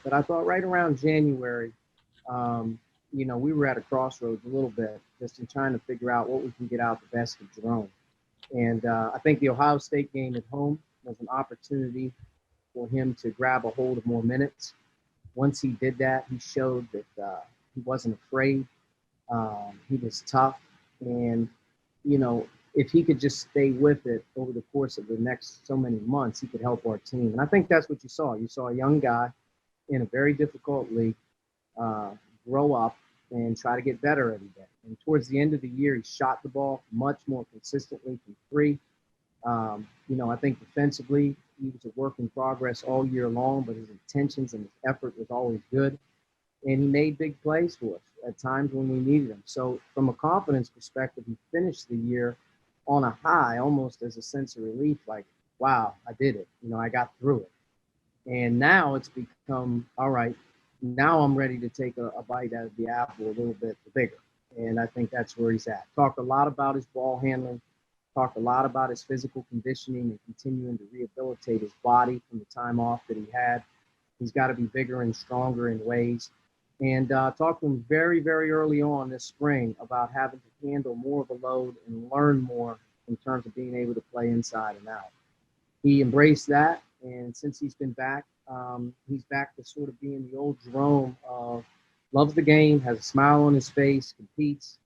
but I thought right around January, we were at a crossroads a little bit, just in trying to figure out what we can get out the best of Jerome. And I think the Ohio State game at home was an opportunity for him to grab a hold of more minutes. Once he did that, he showed that he wasn't afraid. He was tough. And, if he could just stay with it over the course of the next so many months, he could help our team. And I think that's what you saw. You saw a young guy in a very difficult league uh, grow up and try to get better every day. And towards the end of the year, he shot the ball much more consistently from three. I think defensively, he was a work in progress all year long, but his intentions and his effort was always good. And he made big plays for us at times when we needed him. So, from a confidence perspective, he finished the year on a high, almost as a sense of relief, like, wow, I did it. I got through it. And now it's become, all right, now I'm ready to take a bite out of the apple a little bit bigger. And I think that's where he's at. Talked a lot about his ball handling, talked a lot about his physical conditioning and continuing to rehabilitate his body from the time off that he had. He's got to be bigger and stronger in ways. And talked to him very, very early on this spring about having to handle more of a load and learn more in terms of being able to play inside and out. He embraced that. And since he's been back, he's back to sort of being the old Jerome of loves the game, has a smile on his face, competes,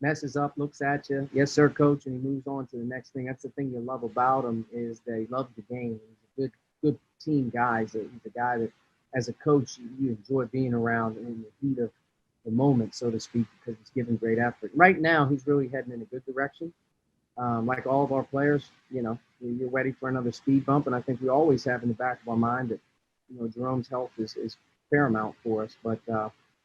messes up, looks at you, yes, sir, coach, and he moves on to the next thing. That's the thing you love about him is that he loves the game. He's a good team guy. He's a guy that, as a coach, you enjoy being around in the heat of the moment, so to speak, because he's giving great effort. Right now, he's really heading in a good direction. Like all of our players, you're ready for another speed bump, and I think we always have in the back of our mind that, Jerome's health is paramount for us. But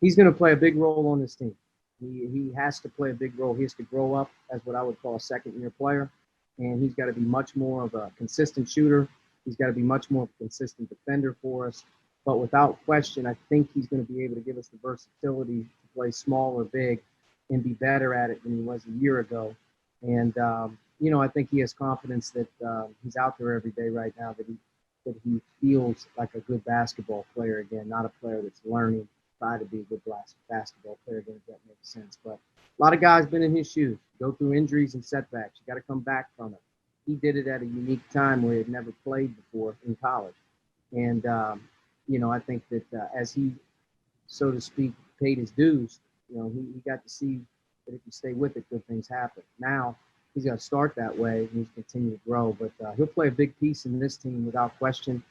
he's going to play a big role on this team. He has to play a big role. He has to grow up as what I would call a second-year player, and he's got to be much more of a consistent shooter. He's got to be much more of a consistent defender for us. But without question, I think he's going to be able to give us the versatility to play small or big and be better at it than he was a year ago. And, I think he has confidence that he's out there every day right now, that he feels like a good basketball player again, not a player that's learning, try to be a good basketball player again, if that makes sense. But a lot of guys been in his shoes, go through injuries and setbacks. You got to come back from it. He did it at a unique time where he had never played before in college. And, I think that as he, so to speak, paid his dues, he got to see that if you stay with it, good things happen. Now, he's got to start that way and he's continue to grow. But he'll play a big piece in this team without question.